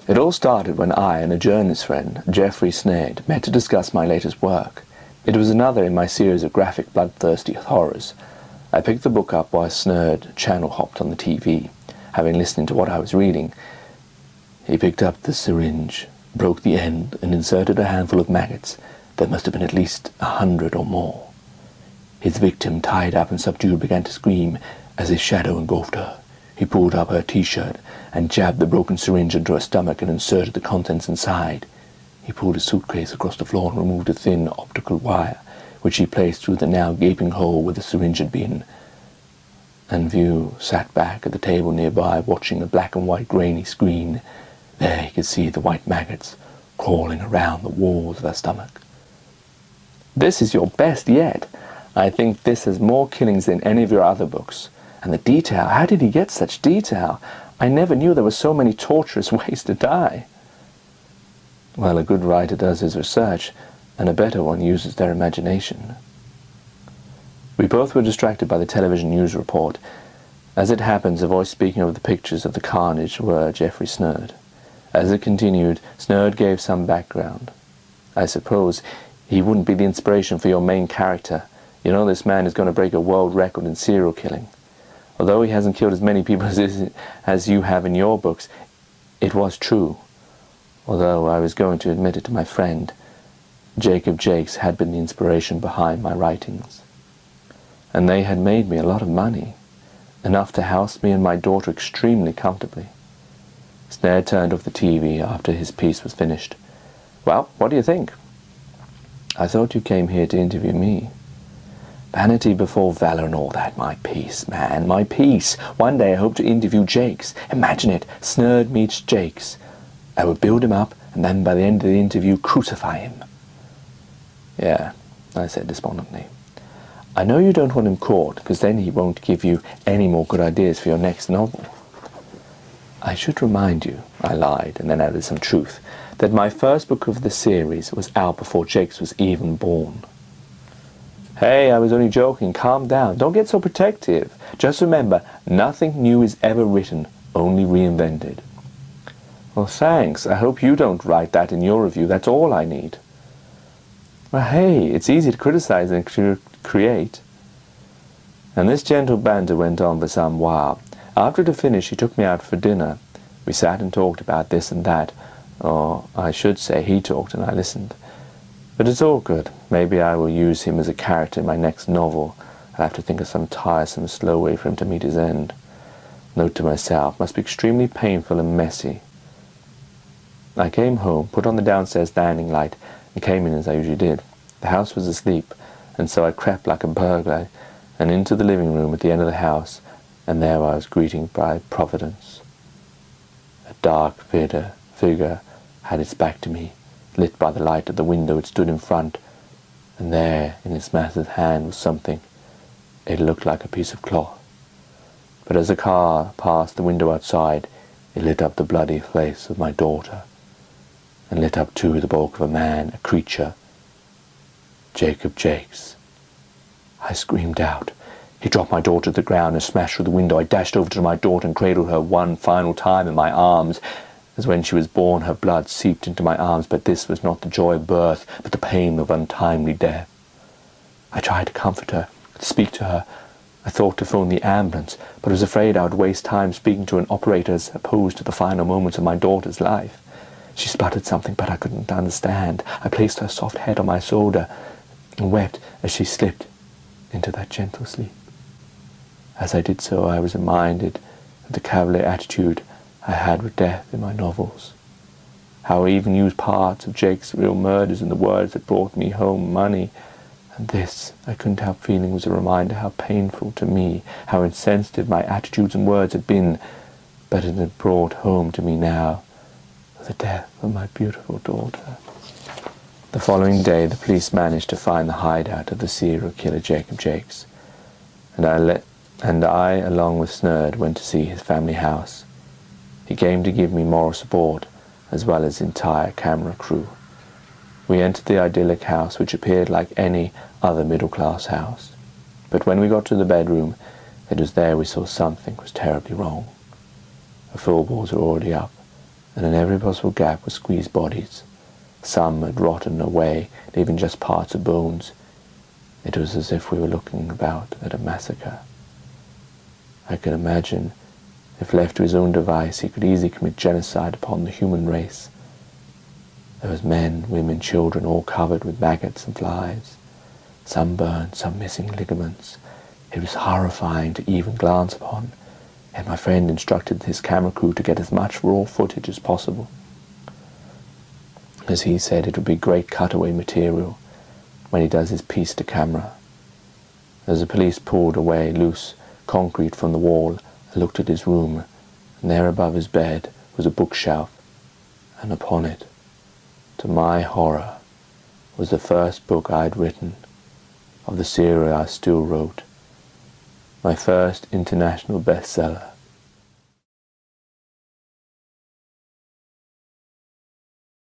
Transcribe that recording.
It all started when I and a journalist friend, Geoffrey Sned, met to discuss my latest work. It was another in my series of graphic, bloodthirsty horrors. I picked the book up while Snerd channel-hopped on the TV. Having listened to what I was reading, he picked up the syringe, broke the end, and inserted a handful of maggots. There must have been at least 100 or more. His victim, tied up and subdued, began to scream as his shadow engulfed her. He pulled up her t-shirt and jabbed the broken syringe into her stomach and inserted the contents inside. He pulled his suitcase across the floor and removed a thin optical wire, which he placed through the now gaping hole where the syringe had been. And View sat back at the table nearby, watching a black and white grainy screen. There he could see the white maggots crawling around the walls of her stomach. "This is your best yet. I think this has more killings than any of your other books. And the detail, how did he get such detail? I never knew there were so many torturous ways to die." Well, a good writer does his research, and a better one uses their imagination. We both were distracted by the television news report. As it happens, the voice speaking over the pictures of the carnage were Geoffrey Snerd. As it continued, Snerd gave some background. "I suppose he wouldn't be the inspiration for your main character. You know, this man is going to break a world record in serial killing. Although he hasn't killed as many people as you have in your books, it was true. Although I was going to admit it to my friend, Jacob Jakes had been the inspiration behind my writings. And they had made me a lot of money, enough to house me and my daughter extremely comfortably." Snare turned off the TV after his piece was finished. "Well, what do you think?" "I thought you came here to interview me." "Vanity before valor and all that. My piece, man, my piece. One day I hope to interview Jakes. Imagine it, Snerd meets Jakes. I would build him up, and then by the end of the interview, crucify him." "Yeah," I said despondently. "I know you don't want him caught, because then he won't give you any more good ideas for your next novel." "I should remind you," I lied, and then added some truth, "that my first book of the series was out before Jakes was even born." "Hey, I was only joking. Calm down. Don't get so protective. Just remember, nothing new is ever written, only reinvented." "Well, thanks. I hope you don't write that in your review. That's all I need." "Well, hey, it's easy to criticize and create." And this gentle banter went on for some while. After it had finished, he took me out for dinner. We sat and talked about this and that. Or I should say he talked and I listened. But it's all good. Maybe I will use him as a character in my next novel. I'll have to think of some tiresome, slow way for him to meet his end. Note to myself, must be extremely painful and messy. I came home, put on the downstairs standing light, and came in as I usually did. The house was asleep, and so I crept like a burglar and into the living room at the end of the house, and there I was greeted by Providence. A dark figure had its back to me, lit by the light of the window it stood in front, and there in its massive hand was something. It looked like a piece of cloth. But as the car passed the window outside, it lit up the bloody face of my daughter, and lit up too the bulk of a man, a creature, Jacob Jakes. I screamed out. He dropped my daughter to the ground and smashed through the window. I dashed over to my daughter and cradled her one final time in my arms. As when she was born, her blood seeped into my arms, but this was not the joy of birth, but the pain of untimely death. I tried to comfort her, to speak to her. I thought to phone the ambulance, but was afraid I would waste time speaking to an operator as opposed to the final moments of my daughter's life. She spluttered something, but I couldn't understand. I placed her soft head on my shoulder and wept as she slipped into that gentle sleep. As I did so, I was reminded of the cavalier attitude I had with death in my novels. How I even used parts of Jake's real murders in the words that brought me home money. And this, I couldn't help feeling, was a reminder how painful to me, how insensitive my attitudes and words had been, but it had brought home to me now the death of my beautiful daughter. The following day, the police managed to find the hideout of the serial killer Jacob Jakes, and I, along with Snerd, went to see his family house. He came to give me moral support, as well as the entire camera crew. We entered the idyllic house, which appeared like any other middle-class house. But when we got to the bedroom, it was there we saw something was terribly wrong. The floorboards were already up, and in every possible gap were squeezed bodies. Some had rotten away, leaving just parts of bones. It was as if we were looking about at a massacre. I could imagine, if left to his own device, he could easily commit genocide upon the human race. There was men, women, children, all covered with maggots and flies, some burned, some missing ligaments. It was horrifying to even glance upon, and my friend instructed his camera crew to get as much raw footage as possible. As he said, it would be great cutaway material when he does his piece to camera. As the police pulled away loose concrete from the wall, I looked at his room, and there above his bed was a bookshelf, and upon it, to my horror, was the first book I had written, of the series I still wrote, my first international bestseller,